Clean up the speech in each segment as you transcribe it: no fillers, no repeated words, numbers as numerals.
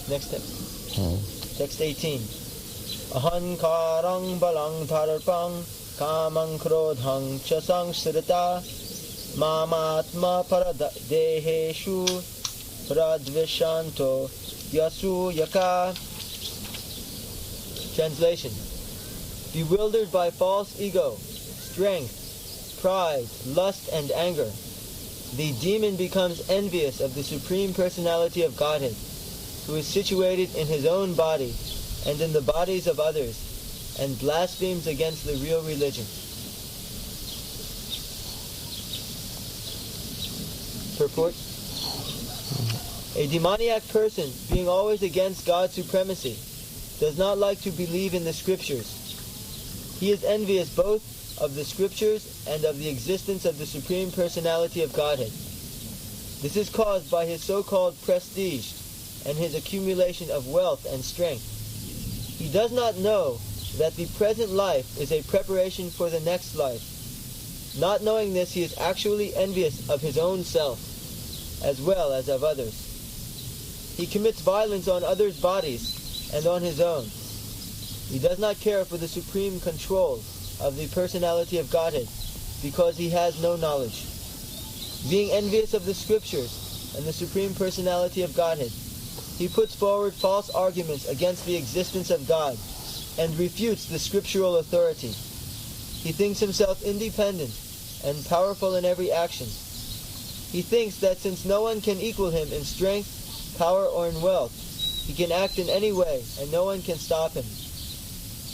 Next text. Text 18. Ahankarang balang tarpang kamang krodhang cha sangsrita mamatma paradeheshu pradvishanto yasu yaka. Translation. Bewildered by false ego, strength, pride, lust, and anger, the demon becomes envious of the Supreme Personality of Godhead, who is situated in his own body and in the bodies of others, and blasphemes against the real religion. Purport. A demoniac person, being always against God's supremacy, does not like to believe in the scriptures. He is envious both of the scriptures and of the existence of the Supreme Personality of Godhead. This is caused by his so-called prestige and his accumulation of wealth and strength. He does not know that the present life is a preparation for the next life. Not knowing this, he is actually envious of his own self, as well as of others. He commits violence on others' bodies and on his own. He does not care for the supreme control of the Personality of Godhead, because he has no knowledge. Being envious of the Scriptures and the Supreme Personality of Godhead, he puts forward false arguments against the existence of God and refutes the scriptural authority. He thinks himself independent and powerful in every action. He thinks that since no one can equal him in strength, power, or in wealth, he can act in any way and no one can stop him.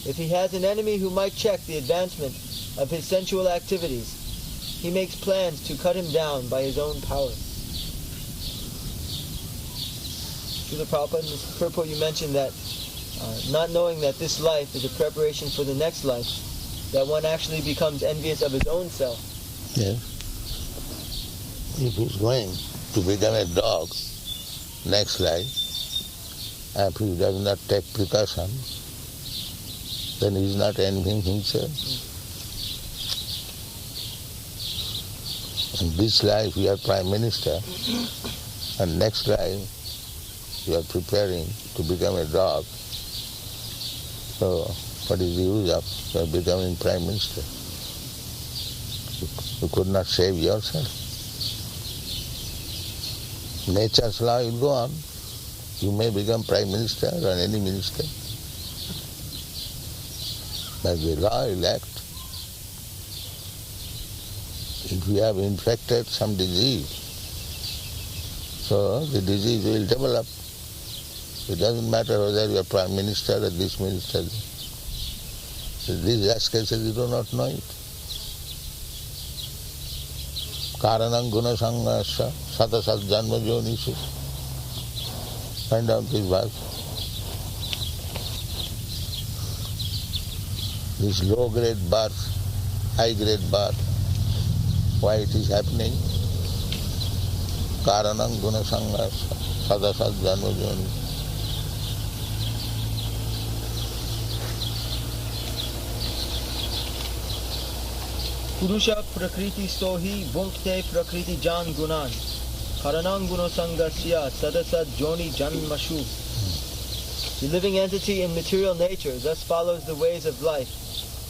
If he has an enemy who might check the advancement of his sensual activities, he makes plans to cut him down by his own power. Srila Prabhupada, in this purport you mentioned that not knowing that this life is a preparation for the next life, that one actually becomes envious of his own self. Yes. If he's going to become a dog next life, and if he does not take precaution, then he is not envying himself. In this life you are Prime Minister, and next life you are preparing to become a dog. So what is the use of becoming Prime Minister? You could not save yourself. Nature's law will go on. You may become Prime Minister or any minister, but the law will act. If you have infected some disease, so the disease will develop. It doesn't matter whether you are Prime Minister or this minister. In these last cases you do not know it. Karanam guna sanghasya satasat janma jonishu. Find out this verse. This low grade birth, high grade birth, why it is happening? Karanam guna sanghasya satasat janma jonishu. Purusha prakriti sohi bhunkte prakriti jan gunan karanang guno sangasya sadasad joni janmashu. The living entity in material nature thus follows the ways of life,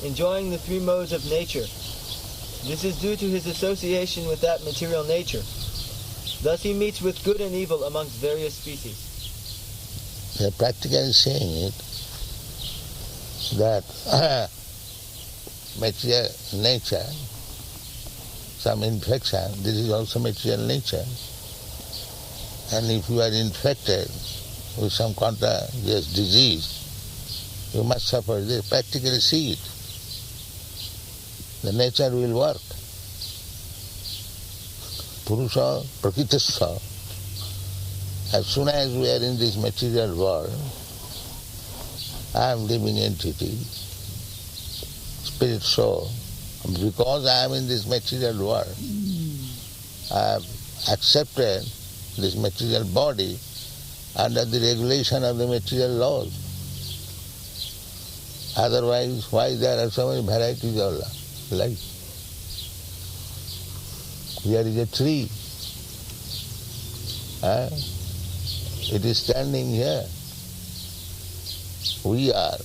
enjoying the three modes of nature. This is due to his association with that material nature. Thus he meets with good and evil amongst various species. They are practically saying it, that material nature, some infection, this is also material nature. And if you are infected with some contagious disease, you must suffer. They practically see it. The nature will work. Purusha prakitasya. As soon as we are in this material world, I am living entity, spirit soul. Because I am in this material world, I have accepted this material body under the regulation of the material laws. Otherwise, why there are so many varieties of life? There is a tree. It is standing here. We are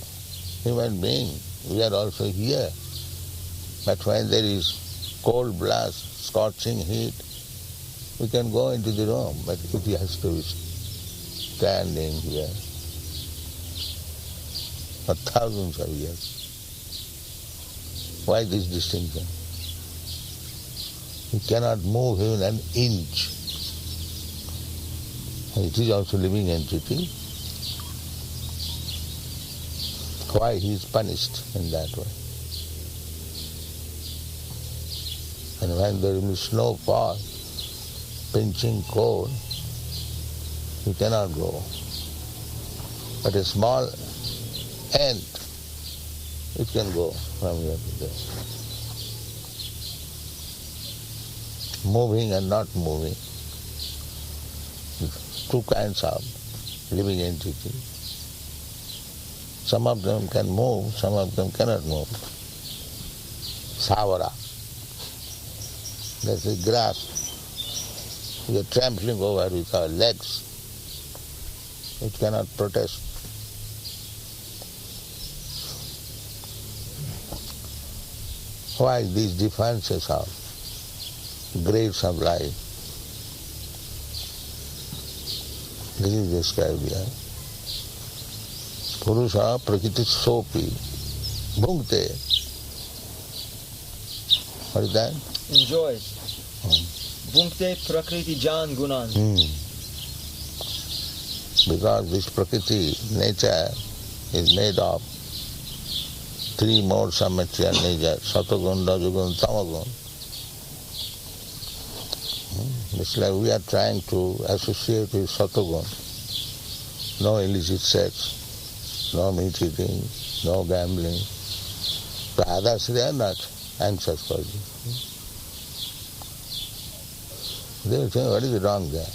human beings. We are also here. But when there is cold blast, scorching heat, we can go into the room, but it has to be standing here for thousands of years. Why this distinction? We cannot move even an inch. It is also living entity. Why he is punished in that way? And when there will be snowfall, pinching cold, he cannot go. But a small ant, it can go from here to there. Moving and not moving. Two kinds of living entities. Some of them can move, some of them cannot move. Savara. That's the grass. We are trampling over with our legs. It cannot protest. Why these differences of grades of life? This is described here. Purusha prakriti sopi bhungte. What is that? Enjoys. Bhungte prakriti jan gunan. Because this prakriti, nature, is made of three modes of material nature, satagun, rajagun, tamagun. It's like we are trying to associate with satagun. No illicit sex, no meat eating, no gambling. The others, they are not anxious for this. They will say, what is wrong there?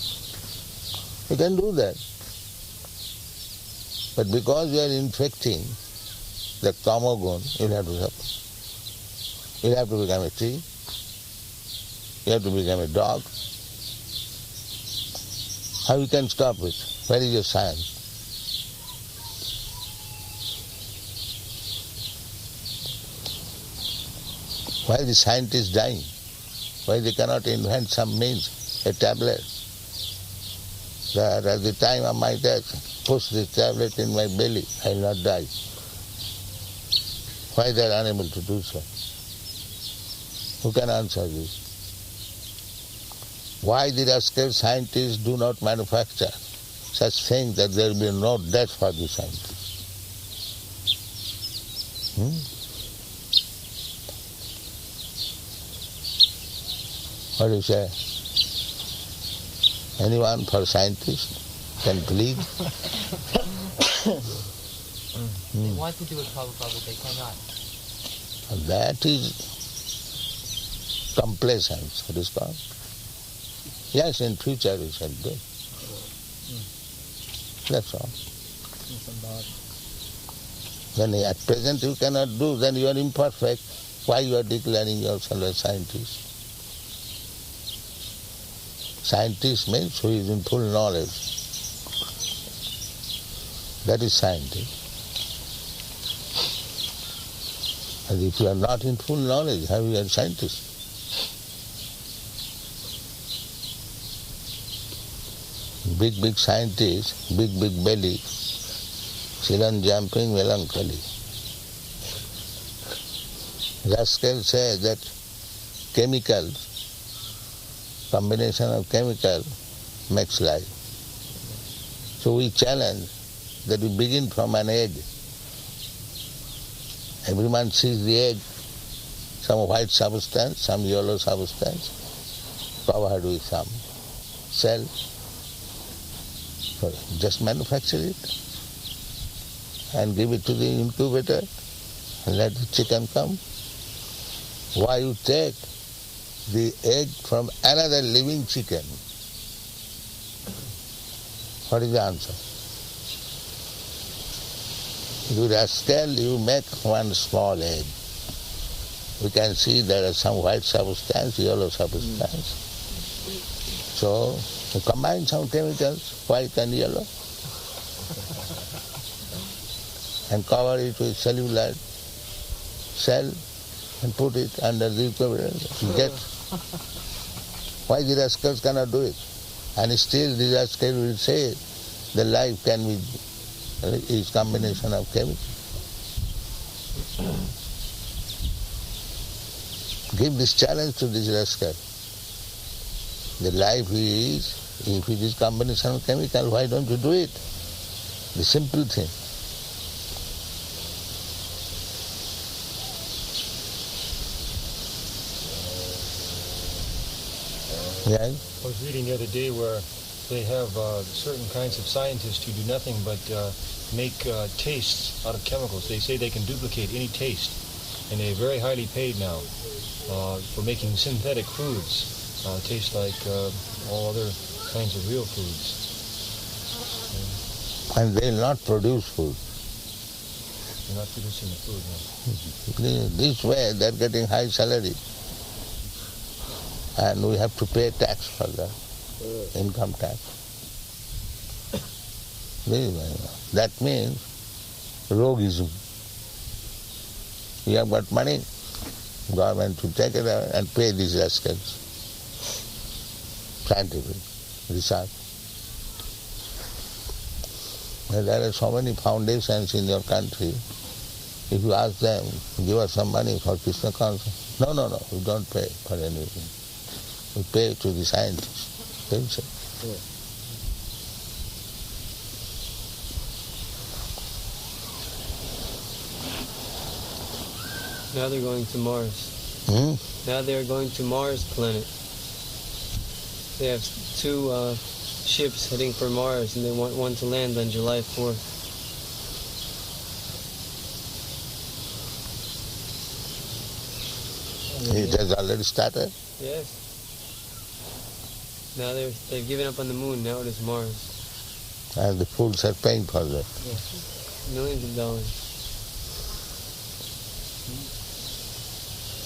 You can do that. But because you are infecting the tamagun, you'll have to suffer. You'll have to become a tree. You have to become a dog. How you can stop it? Where is your science? Why the scientists dying? Why they cannot invent some means, a tablet, that at the time of my death, push this tablet in my belly, I will not die. Why they are unable to do so? Who can answer this? Why the rascal scientists do not manufacture such things that there will be no death for the scientists? What do you say? Anyone for scientists can plead? They want to do it, Prabhupada, but they cannot. That is complacence, it is called. Yes, in future we shall do. That's all. When at present you cannot do, then you are imperfect. Why you are declaring yourself a scientist? Scientist means who is in full knowledge. That is scientist. And if you are not in full knowledge, how you are a scientist? Big scientists, big belly, Silan jumping melancholy. Rascal says that chemicals, combination of chemical makes life. So we challenge that we begin from an egg. Every man sees the egg, some white substance, some yellow substance, covered with some cell. So just manufacture it and give it to the incubator and let the chicken come. Why you take the egg from another living chicken? What is the answer? You rascal, you make one small egg. We can see there is some white substance, yellow substance. So So combine some chemicals, white and yellow, and cover it with cellular cell and put it under the equivalent. Get why the rascals cannot do it? And still the rascal will say the life can be is combination of chemicals. Give this challenge to this rascal. The life is, if it is combination of chemical, why don't you do it? The simple thing. Yeah? I was reading the other day where they have certain kinds of scientists who do nothing but make tastes out of chemicals. They say they can duplicate any taste, and they're very highly paid now for making synthetic foods taste like all other kinds of real foods. And they will not produce food. They're not producing the food, no. This way they are getting high salary. And we have to pay tax for that, income tax. That means roguism. You have got money, government to take it away and pay these rascals. Scientific research. And there are so many foundations in your country. If you ask them, give us some money for Krishna consciousness. No, we don't pay for anything. We pay to the scientists. They say. Now they're going to Mars. Now they're going to Mars planet. They have 2 ships heading for Mars, and they want one to land on July 4th. It has already started? Yes. Now they've given up on the moon. Now it is Mars. And the fools are paying for that. Yes. Millions of dollars.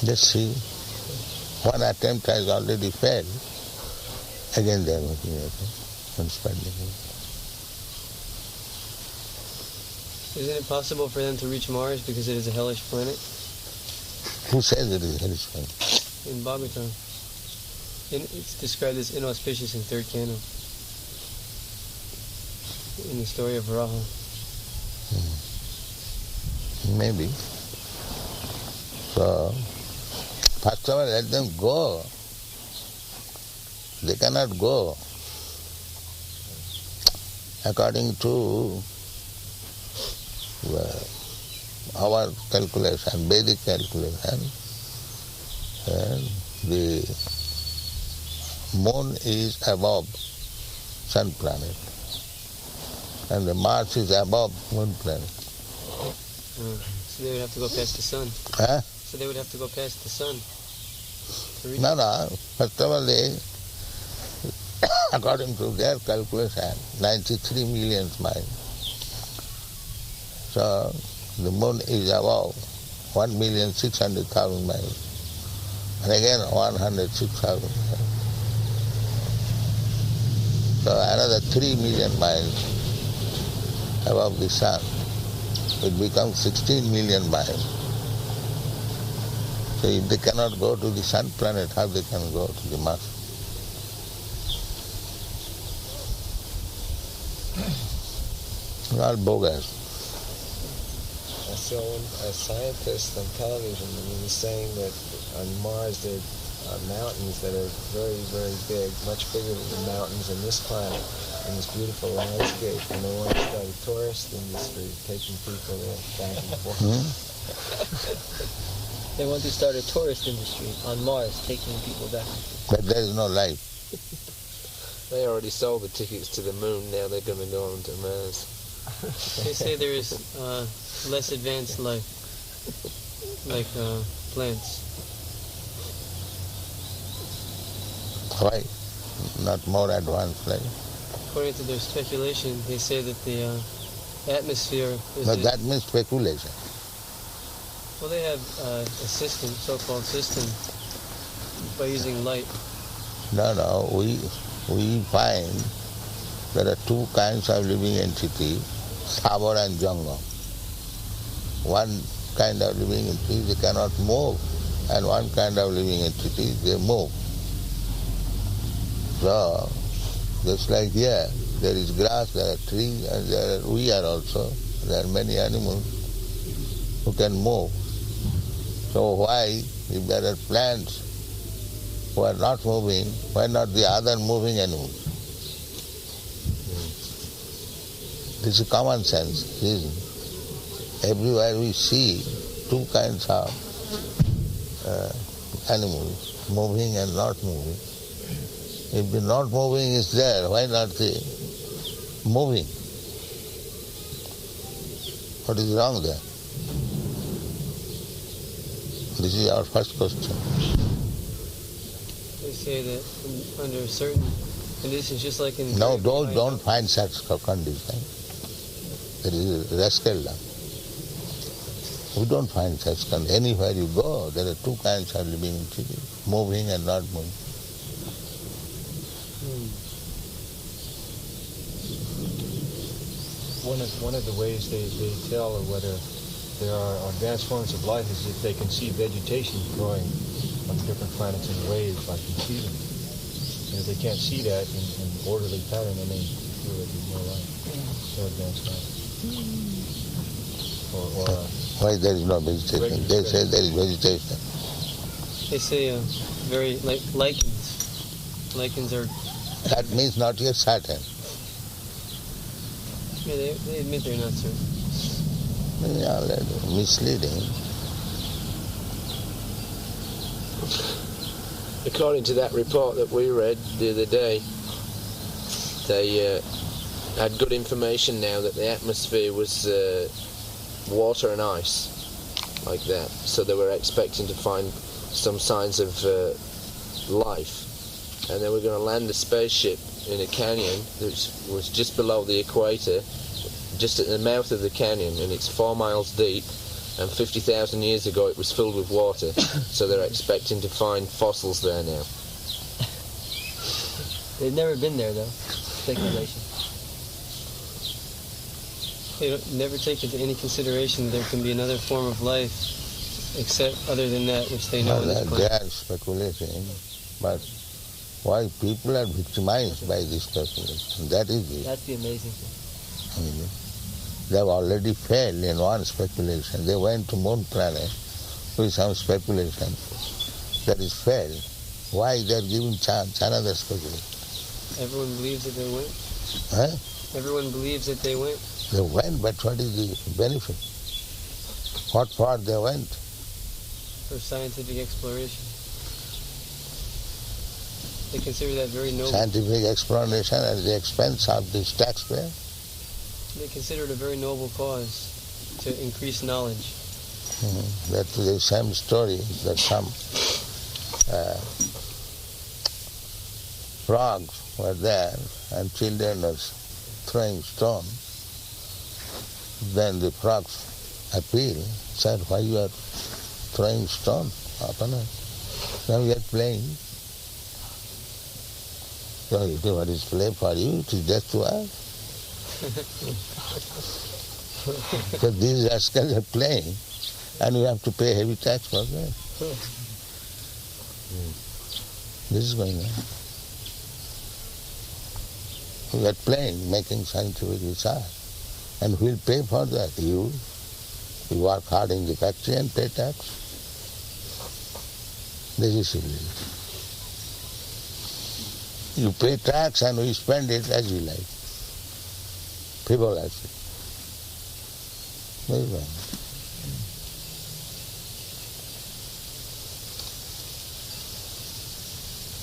Just see, one attempt has already failed. Again they are working at it and spreading it. Isn't it possible for them to reach Mars because it is a hellish planet? Who says it is hellish planet? In Bhagavad, it's described as inauspicious in 3rd canto. In the story of Varaha. Maybe. So, first of all, let them go. They cannot go. According to our calculation, Vedic calculation, the moon is above sun planet, and the Mars is above moon planet. So they would have to go past the sun. Huh? So they would have to go past the sun. No. First of all, they, according to their calculation, 93 million miles. So the moon is above 1,600,000 miles. And again 106,000 miles. So another 3 million miles above the sun. It becomes 16 million miles. So if they cannot go to the sun planet, how they can go to the Mars? All bogus. I saw a scientist on television, and he was saying that on Mars there are mountains that are very, very big, much bigger than the mountains on this planet, in this beautiful landscape. And they want to start a tourist industry, taking people there back and forth. They want to start a tourist industry on Mars, taking people back. But there is no life. They already sold the tickets to the moon. Now they're going to go on to Mars. They say there is less advanced life, like plants. Why? Not more advanced life. According to their speculation, they say that the atmosphere is... But that means speculation. Well, they have a system, so-called system, by using light. No, we find there are two kinds of living entity, Sabara and Janga. One kind of living entity, they cannot move, and one kind of living entity, they move. So, just like here, there is grass, there are trees, and we are also. There are many animals who can move. So why, if there are plants who are not moving, why not the other moving animals? This is common sense reason. Everywhere we see two kinds of animals, moving and not moving. If the not moving is there, why not the moving? What is wrong there? This is our first question. They say that under certain conditions, just like in... No, don't find such conditions. There is a rascal love. We don't find such conditions. Anywhere you go, there are two kinds of living entities, moving and not moving. One of the ways they tell whether there are advanced forms of life is if they can see vegetation growing on different planets in waves, like you see them. And if they can't see that in orderly pattern, then they feel that there's no life, no advanced life. Why there is no vegetation? They say there is vegetation. They say very like lichens. Lichens are... That means not yet certain. Yeah, they admit they're not certain. Yeah, misleading. According to that report that we read the other day, they had good information now that the atmosphere was water and ice, like that. So they were expecting to find some signs of life. And they were going to land a spaceship in a canyon that was just below the equator, just at the mouth of the canyon, and it's 4 miles deep, and 50,000 years ago it was filled with water. So they're expecting to find fossils there now. They've never been there, though. Speculation. They don't never take into any consideration that there can be another form of life, except other than that which they know. They are speculating, but why people are victimized by this speculation? That is it. That's the amazing thing. They have already failed in one speculation. They went to moon planet with some speculation that is failed. Why they are giving chance another speculation? Everyone believes that they went. Huh? Everyone believes that they went. They went, but what is the benefit? What for they went? For scientific exploration. They consider that very noble. Scientific exploration at the expense of this taxpayer? They consider it a very noble cause to increase knowledge. That's the same story that some frogs were there and children were throwing stones. Then the frogs appealed, said, why you are throwing stones upon us? Now we are playing. So what is play for you? It is death to us. So these rascals are playing, and we have to pay heavy tax for them. This is going on. We are playing, making scientific research, and we'll pay for that. You work hard in the factory and pay tax. This is illegal. You pay tax and we spend it as we like. People like it. Very well.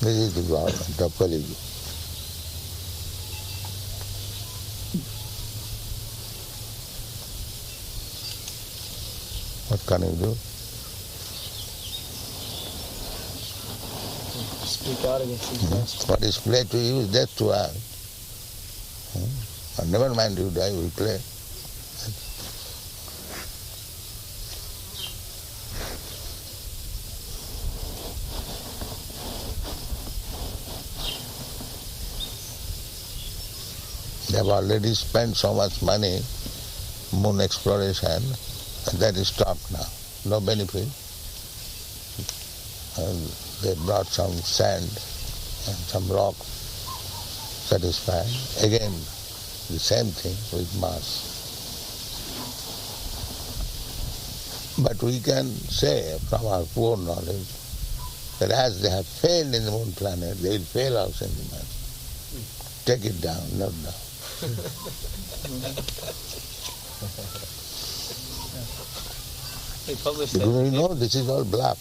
This is the government of Kali Yuga. What can you do? Speak out against these masters. What is play to you is death to us. And never mind you die, we play. They have already spent so much money, moon exploration, and that is stopped now. No benefit. And they brought some sand and some rock, satisfied. Again, the same thing with Mars. But we can say from our poor knowledge that as they have failed in the moon planet, they will fail also in the Mars. Take it down, not down. They published Because that. you know this is all bluff.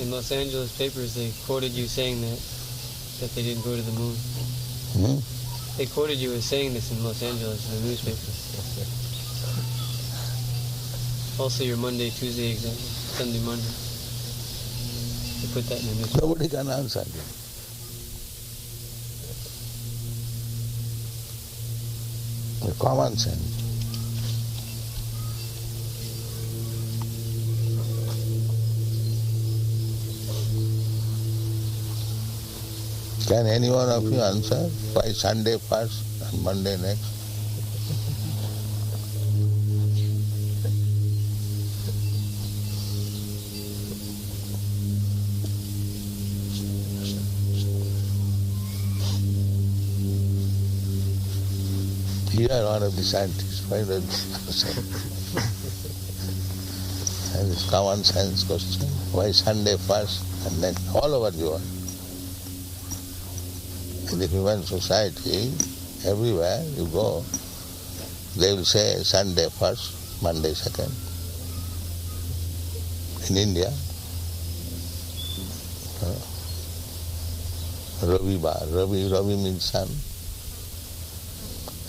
In Los Angeles papers, they quoted you saying that they didn't go to the moon. Hmm? They quoted you as saying this in Los Angeles in the newspapers. Also, your Monday, Tuesday exam, Sunday, Monday. They put that in the newspaper. Nobody can answer it. The common sense. Can any one of you answer why Sunday first and Monday next? You are one of the scientists. Why don't you answer? And it's common sense question. Why Sunday first and then all over the world? In the human society, everywhere you go, they will say Sunday first, Monday second. In India, Ravi means sun.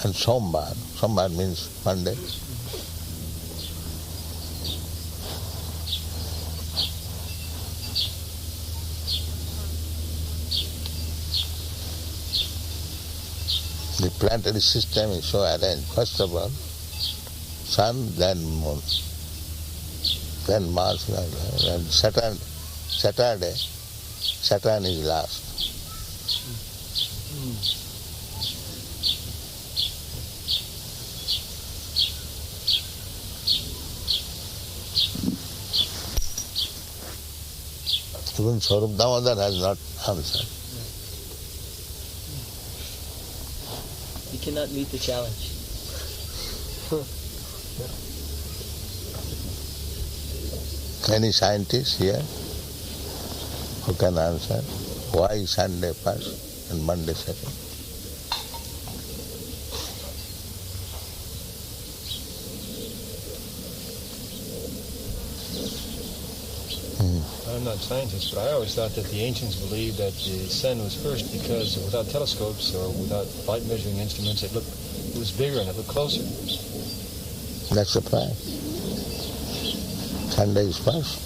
And Sombar means Monday. The planetary system is so arranged. First of all, sun, then moon, then Mars, and Saturn is last. Even Swarup Damodar has not answered. You cannot meet the challenge. Any scientist here who can answer why Sunday first and Monday second? I'm not a scientist, but I always thought that the ancients believed that the sun was first because without telescopes or without light measuring instruments, it was bigger and it looked closer. That's the fact. Sunday is first.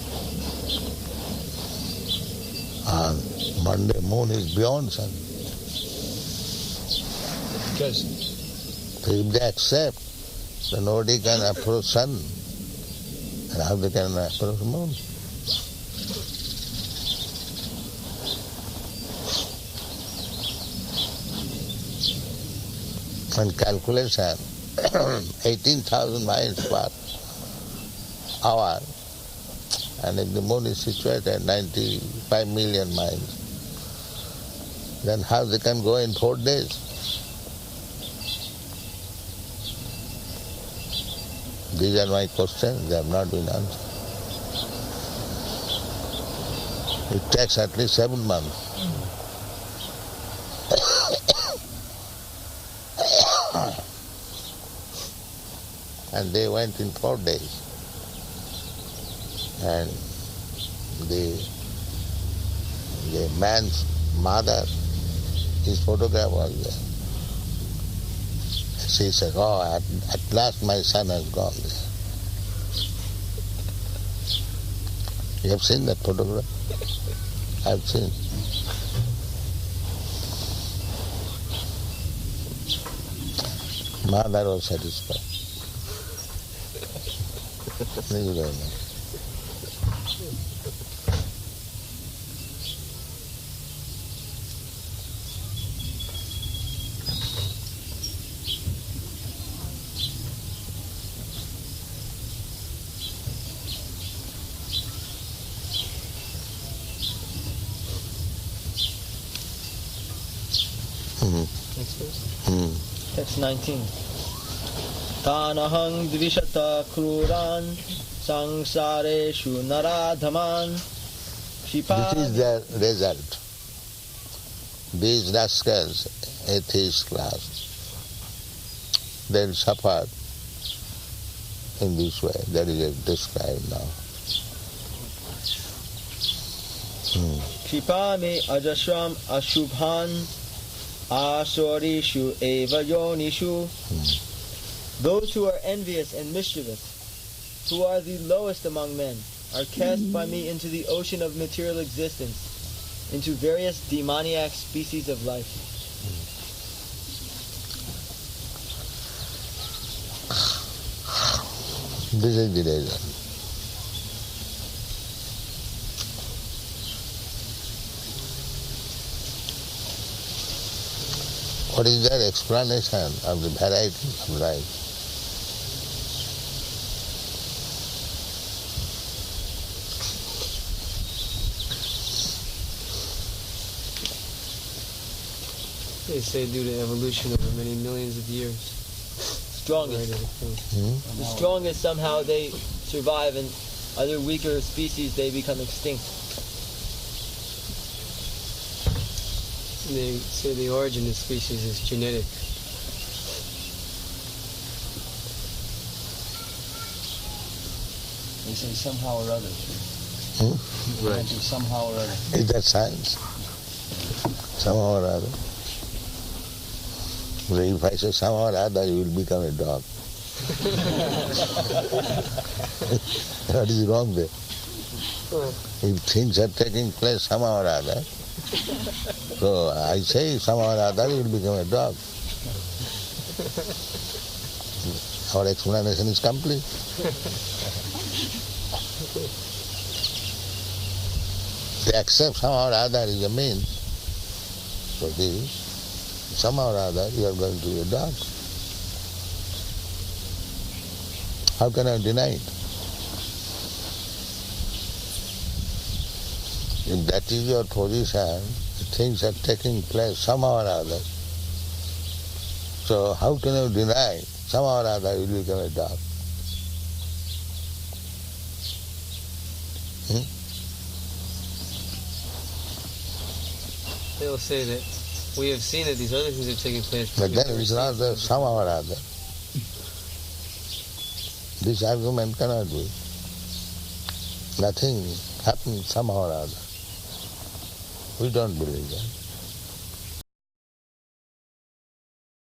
And Monday moon is beyond sun. Because So if they accept, then nobody can approach sun. And how they can approach moon? And calculation, 18,000 miles per hour, and if the moon is situated 95 million miles, then how they can go in 4 days? These are my questions, they have not been answered. It takes at least 7 months. And they went in 4 days. And the man's mother, his photograph was there. She said, oh, at last my son has gone there. You have seen that photograph? I've seen. Mother was satisfied. Thank you very much. Next verse. Text 19. Tanahang dvishata kruran samsareshu naradhaman. This is their result. These rascals, atheist class, they'll suffer in this way. That is described now. Kripami ajashram ashubhan asorishu eva yonishu. Those who are envious and mischievous, who are the lowest among men, are cast by me into the ocean of material existence, into various demoniac species of life. This is the reason. What is their explanation of the variety of life? They say due to evolution over many millions of years. Strongest. The strongest somehow they survive, and other weaker species they become extinct. They say the origin of species is genetic. They say somehow or other. Right. Somehow or other. Is that science? Somehow or other. Well, if I say somehow or other, you will become a dog. What is wrong there? If things are taking place somehow or other, so I say somehow or other you will become a dog. Our explanation is complete. They accept somehow or other is a means. So this, somehow or other you are going to be a dog. How can I deny it? If that is your position, things are taking place somehow or other. So how can you deny somehow or other you will become a dog? They'll say that we have seen that these other things are taking place. But then it is not the somehow or other. This argument cannot be. Nothing happens somehow or other. We don't believe that.